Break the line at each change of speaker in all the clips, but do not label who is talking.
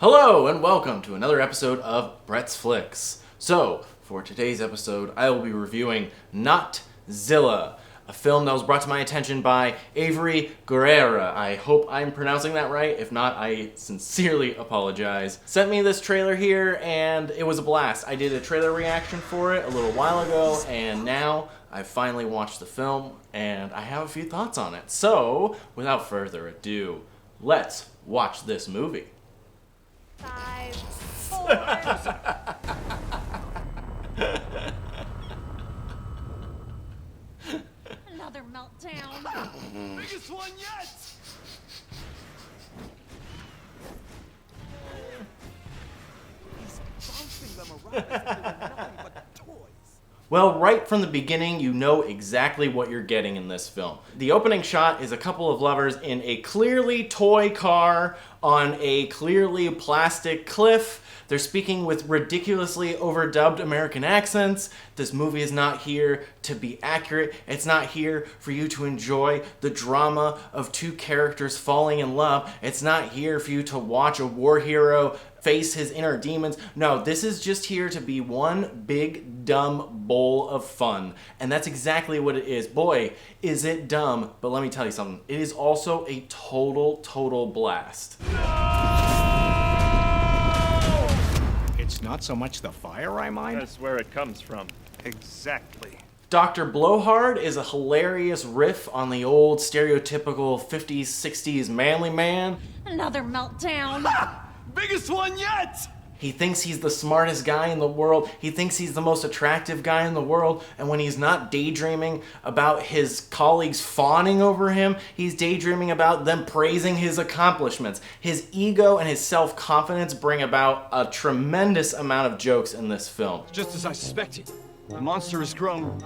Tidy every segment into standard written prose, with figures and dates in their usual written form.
Hello and welcome to another episode of Brett's Flix. So, for today's episode, I will be reviewing Notzilla, a film that was brought to my attention by Avery Guerra. I hope I'm pronouncing that right. If not, I sincerely apologize. Sent me this trailer here and it was a blast. I did a trailer reaction for it a little while ago and now I've finally watched the film and I have a few thoughts on it. So, without further ado, let's watch this movie.
5, 4. Another meltdown.
Biggest one yet! He's bouncing them around as if they were nothing but toys.
Well, right from the beginning, you know exactly what you're getting in this film. The opening shot is a couple of lovers in a clearly toy car on a clearly plastic cliff. They're speaking with ridiculously overdubbed American accents. This movie is not here to be accurate. It's not here for you to enjoy the drama of two characters falling in love. It's not here for you to watch a war hero face his inner demons. No, this is just here to be one big dumb bowl of fun. And that's exactly what it is. Boy, is it dumb, but let me tell you something. It is also a total blast.
It's not so much the fire I mind.
That's where it comes from.
Exactly.
Dr. Blowhard is a hilarious riff on the old stereotypical 50s, 60s manly man.
Another meltdown.
Biggest one yet!
He thinks he's the smartest guy in the world. He thinks he's the most attractive guy in the world. And when he's not daydreaming about his colleagues fawning over him, he's daydreaming about them praising his accomplishments. His ego and his self-confidence bring about a tremendous amount of jokes in this film.
Just as I suspected, the monster has grown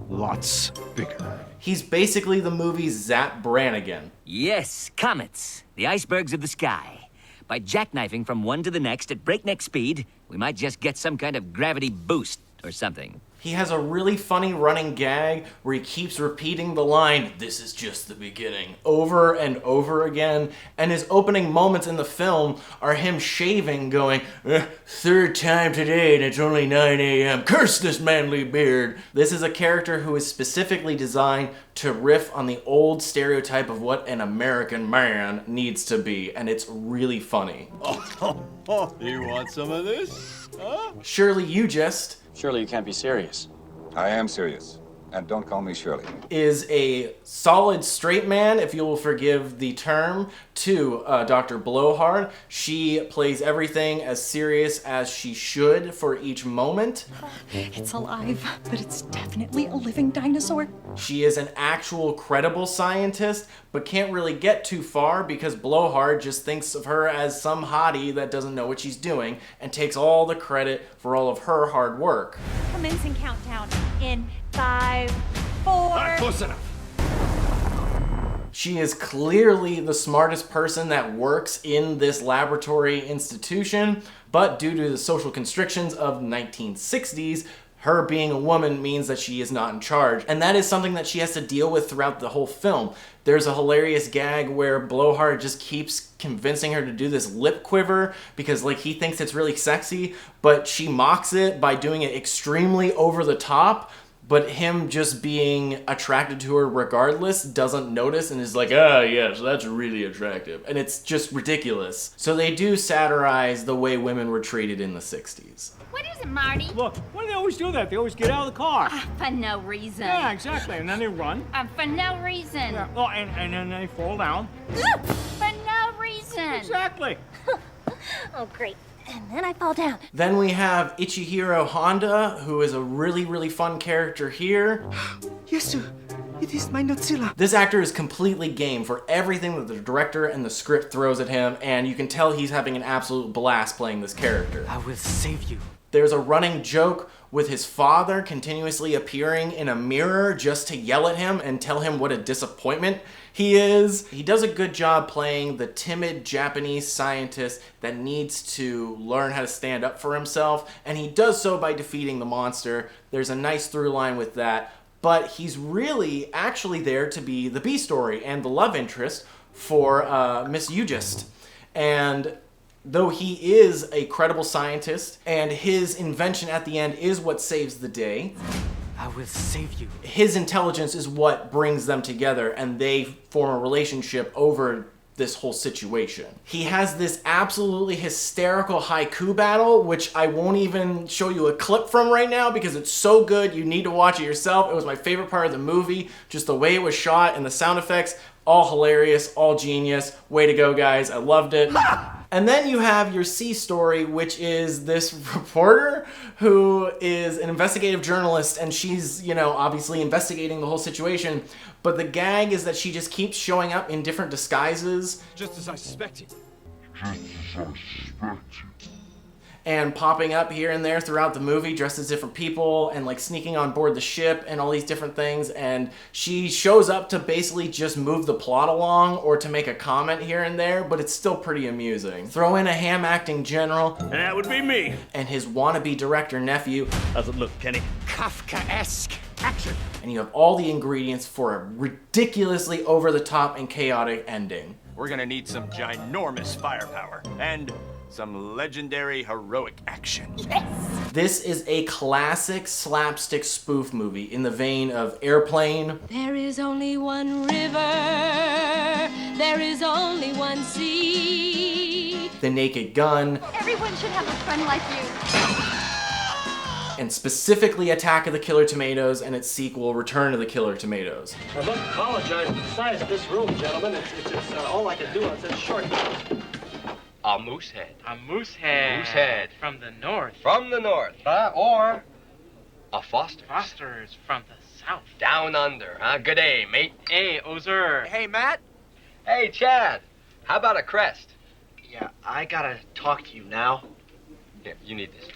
lots bigger.
He's basically the movie's Zap Brannigan.
Yes, comets, the icebergs of the sky. By jackknifing from one to the next at breakneck speed, we might just get some kind of gravity boost or something.
He has a really funny running gag where he keeps repeating the line, "This is just the beginning," over and over again. And his opening moments in the film are him shaving, going, "Third time today and it's only 9 a.m. Curse this manly beard." This is a character who is specifically designed to riff on the old stereotype of what an American man needs to be. And it's really funny.
You want some of this? Huh?
Surely you just...
Surely you can't be serious.
I am serious. And don't call me Shirley.
is a solid straight man, if you will forgive the term, to Dr. Blowhard. She plays everything as serious as she should for each moment.
It's alive, but it's definitely a living dinosaur.
She is an actual credible scientist, but can't really get too far because Blowhard just thinks of her as some hottie that doesn't know what she's doing and takes all the credit for all of her hard work.
Commencing countdown in 5, 4.
Not close enough.
She is clearly the smartest person that works in this laboratory institution, but due to the social constrictions of the 1960s, her being a woman means that she is not in charge. And that is something that she has to deal with throughout the whole film. There's a hilarious gag where Blowhard just keeps convincing her to do this lip quiver because like he thinks it's really sexy, but she mocks it by doing it extremely over the top. But him just being attracted to her regardless doesn't notice and is like, ah, yes, that's really attractive. And it's just ridiculous. So they do satirize the way women were treated in the 60s.
What is it, Marty?
Look, why do they always do that? They always get out of the car.
For no reason.
Yeah, exactly. And then they run.
For no reason.
Yeah. Oh, and then they fall down.
For no reason.
Exactly.
Oh, great. And then I fall down.
Then we have Ichihiro Honda, who is a really fun character here.
Yes, sir. It is my Notzilla.
This actor is completely game for everything that the director and the script throws at him, and you can tell he's having an absolute blast playing this character.
I will save you.
There's a running joke with his father continuously appearing in a mirror just to yell at him and tell him what a disappointment he is. He does a good job playing the timid Japanese scientist that needs to learn how to stand up for himself, and he does so by defeating the monster. There's a nice through line with that, but he's really actually there to be the B story and the love interest for Miss Eugist. And though he is a credible scientist and his invention at the end is what saves the day,
I will save you.
his intelligence is what brings them together and they form a relationship over this whole situation. He has this absolutely hysterical haiku battle, which I won't even show you a clip from right now because it's so good. You need to watch it yourself. It was my favorite part of the movie. Just the way it was shot and the sound effects, all hilarious, all genius. Way to go, guys. I loved it. And then you have your C story, which is this reporter who is an investigative journalist, and she's, you know, obviously investigating the whole situation. But the gag is that she just keeps showing up in different disguises.
Just as I suspected.
And popping up here and there throughout the movie dressed as different people and like sneaking on board the ship and all these different things. And she shows up to basically just move the plot along or to make a comment here and there, but it's still pretty amusing. Throw in a ham-acting general.
And that would be me.
And his wannabe director nephew.
How's it look, Kenny?
Kafka-esque. Action.
And you have all the ingredients for a ridiculously over-the-top and chaotic ending.
We're gonna need some ginormous firepower and some legendary heroic action.
This is a classic slapstick spoof movie in the vein of Airplane.
There is only one river, there is only one sea.
The Naked Gun.
Everyone should have a friend like you.
And specifically Attack of the Killer Tomatoes and its sequel, Return of the Killer Tomatoes.
I must apologize for the size of this room, gentlemen. It's all I can do. It's a short.
A moose head.
A moose head.
Moose head.
From the north.
From the north, huh? Or a Foster's.
Foster's from the south.
Down under, huh? Good day, mate.
Hey, Ozer.
Hey, Matt.
Hey, Chad. How about a crest?
Yeah, I gotta talk to you now.
Here, you need this.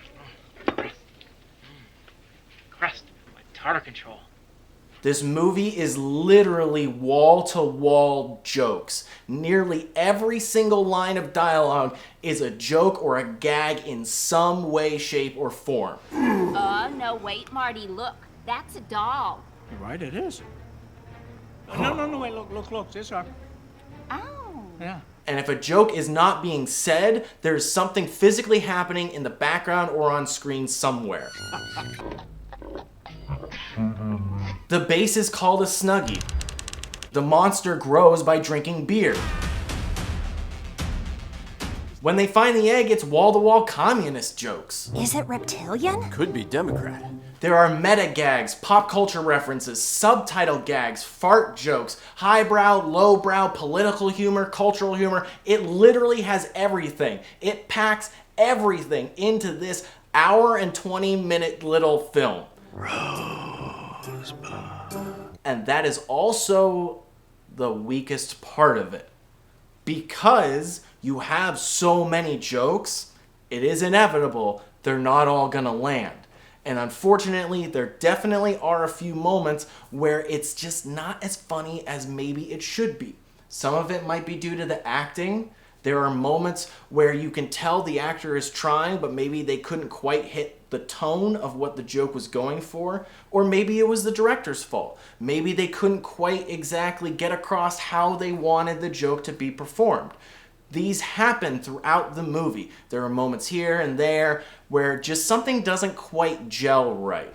Crest. My tartar control.
This movie is literally wall-to-wall jokes. Nearly every single line of dialogue is a joke or a gag in some way, shape, or form.
No, wait, Marty, look. That's a doll.
You're right, it is. No, wait, look, this up.
Oh.
Yeah.
And if a joke is not being said, there's something physically happening in the background or on screen somewhere. The base is called a Snuggie. The monster grows by drinking beer. When they find the egg, it's wall-to-wall communist jokes.
Is it reptilian?
Could be Democrat.
There are meta gags, pop culture references, subtitle gags, fart jokes, highbrow, lowbrow, political humor, cultural humor. It literally has everything. It packs everything into this hour and 20-minute little film. And that is also the weakest part of it. Because you have so many jokes, it is inevitable they're not all gonna land. And unfortunately, there definitely are a few moments where it's just not as funny as maybe it should be. Some of it might be due to the acting. There are moments where you can tell the actor is trying, but maybe they couldn't quite hit the tone of what the joke was going for. Or maybe it was the director's fault. Maybe they couldn't quite exactly get across how they wanted the joke to be performed. These happen throughout the movie. There are moments here and there where just something doesn't quite gel right.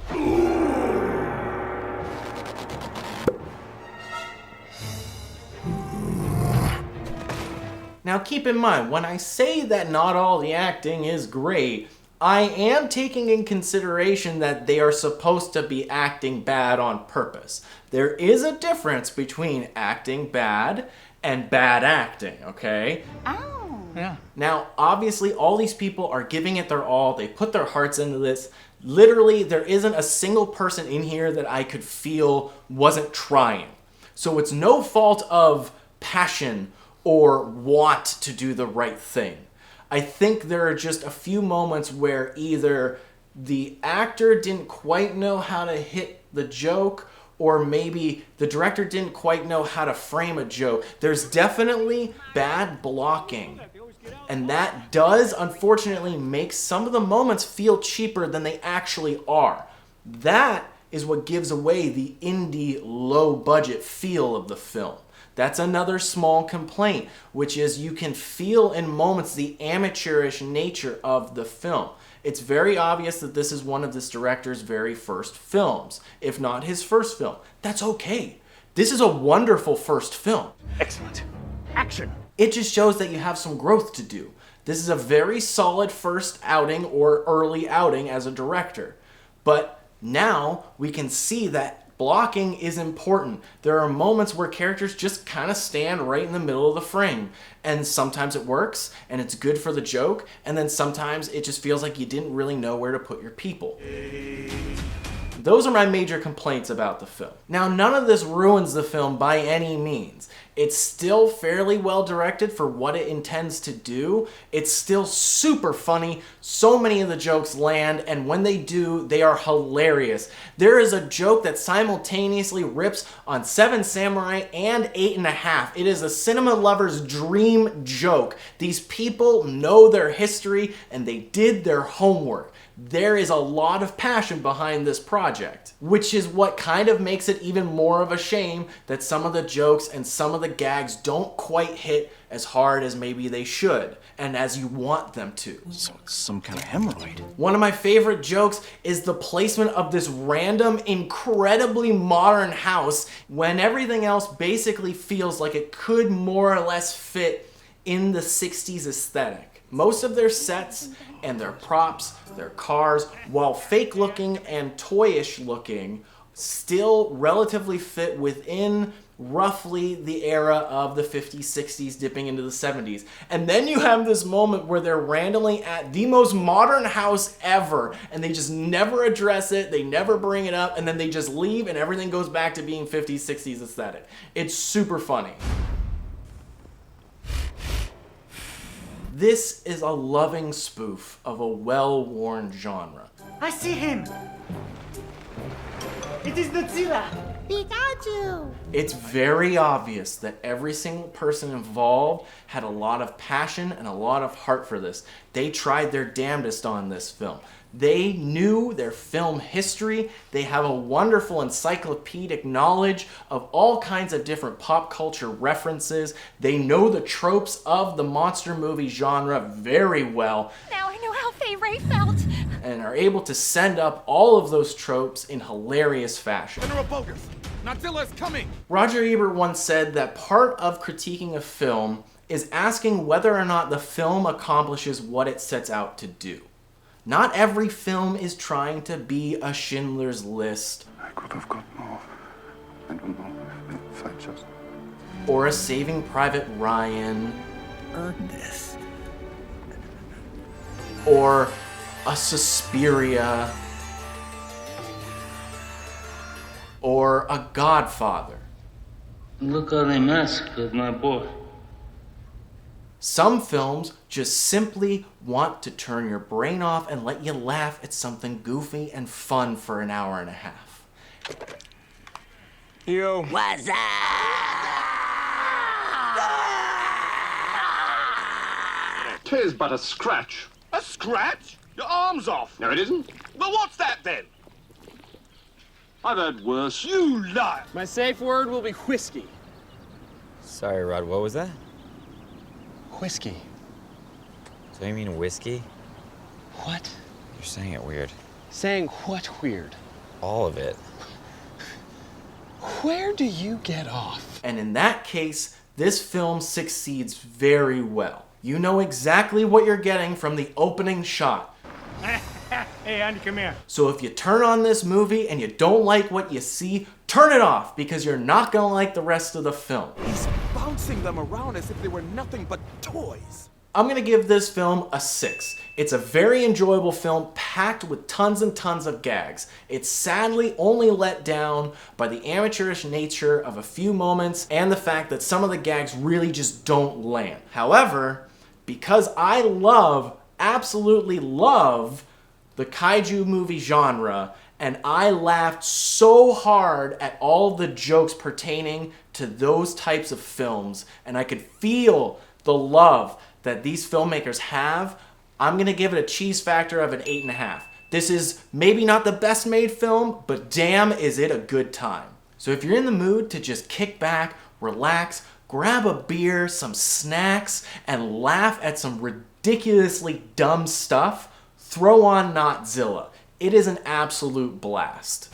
Now keep in mind, when I say that not all the acting is great, I am taking in consideration that they are supposed to be acting bad on purpose. There is a difference between acting bad and bad acting, okay?
Oh.
Yeah.
Now, obviously, all these people are giving it their all. They put their hearts into this. Literally, there isn't a single person in here that I could feel wasn't trying. So it's no fault of passion or want to do the right thing. I think there are just a few moments where either the actor didn't quite know how to hit the joke, or maybe the director didn't quite know how to frame a joke. There's definitely bad blocking. And that does, unfortunately, make some of the moments feel cheaper than they actually are. That is what gives away the indie, low-budget feel of the film. That's another small complaint, which is you can feel in moments the amateurish nature of the film. It's very obvious that this is one of this director's very first films, if not his first film. That's okay. This is a wonderful first film.
Excellent. Action!
It just shows that you have some growth to do. This is a very solid first outing or early outing as a director. But now we can see that blocking is important. There are moments where characters just kind of stand right in the middle of the frame. And sometimes it works, and it's good for the joke, and then sometimes it just feels like you didn't really know where to put your people. Those are my major complaints about the film. Now, none of this ruins the film by any means. It's still fairly well directed for what it intends to do. It's still super funny. So many of the jokes land, and when they do, they are hilarious. There is a joke that simultaneously rips on Seven Samurai and 8½. It is a cinema lover's dream joke. These people know their history, and they did their homework. There is a lot of passion behind this project, which is what kind of makes it even more of a shame that some of the jokes and some of the gags don't quite hit as hard as maybe they should, and as you want them to.
So it's some kind of hemorrhoid.
One of my favorite jokes is the placement of this random, incredibly modern house when everything else basically feels like it could more or less fit in the 60s aesthetic. Most of their sets and their props, their cars, while fake looking and toyish looking, still relatively fit within roughly the era of the 50s, 60s, dipping into the 70s. And then you have this moment where they're randomly at the most modern house ever, and they just never address it, they never bring it up, and then they just leave and everything goes back to being 50s, 60s aesthetic. It's super funny. This is a loving spoof of a well-worn genre.
I see him! It is Notzilla!
Pikachu!
It's very obvious that every single person involved had a lot of passion and a lot of heart for this. They tried their damnedest on this film. They knew their film history. They have a wonderful encyclopedic knowledge of all kinds of different pop culture references. They know the tropes of the monster movie genre very well.
Now I know how Fay Ray felt.
And are able to send up all of those tropes in hilarious fashion.
General Bogus, Notzilla is coming!
Roger Ebert once said that part of critiquing a film is asking whether or not the film accomplishes what it sets out to do. Not every film is trying to be a Schindler's List.
I could have got more. I don't know if I just...
Or a Saving Private Ryan.
Ernest.
Or a Suspiria. Or a Godfather.
Look how they massacred my boy.
Some films just simply want to turn your brain off and let you laugh at something goofy and fun for an hour and a half.
Yo.
What's up?
Tis but a scratch.
A scratch? Your arm's off.
No, it isn't.
Well, what's that then?
I've heard worse.
You liar!
My safe word will be whiskey.
Sorry, Rod, what was that?
Whiskey.
So you mean whiskey?
What?
You're saying it weird.
Saying what weird?
All of it.
Where do you get off?
And in that case, this film succeeds very well. You know exactly what you're getting from the opening shot.
Hey, Andy, come here.
So if you turn on this movie and you don't like what you see, turn it off because you're not gonna like the rest of the film.
He's bouncing them around as if they were nothing but toys.
I'm gonna give this film a 6. It's a very enjoyable film packed with tons and tons of gags. It's sadly only let down by the amateurish nature of a few moments and the fact that some of the gags really just don't land. However, because I absolutely love the kaiju movie genre, and I laughed so hard at all the jokes pertaining to those types of films, and I could feel the love that these filmmakers have, I'm gonna give it a cheese factor of an 8.5. This is maybe not the best made film, but damn is it a good time. So if you're in the mood to just kick back, relax, grab a beer, some snacks, and laugh at some ridiculously dumb stuff, throw on Notzilla. It is an absolute blast.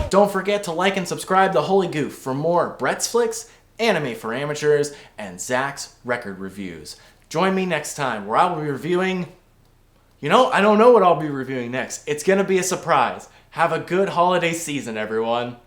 Don't forget to like and subscribe to Holy Goof for more Brett's Flix, Anime for Amateurs, and Zach's record reviews. Join me next time where I will be reviewing... I don't know what I'll be reviewing next. It's gonna be a surprise. Have a good holiday season, everyone.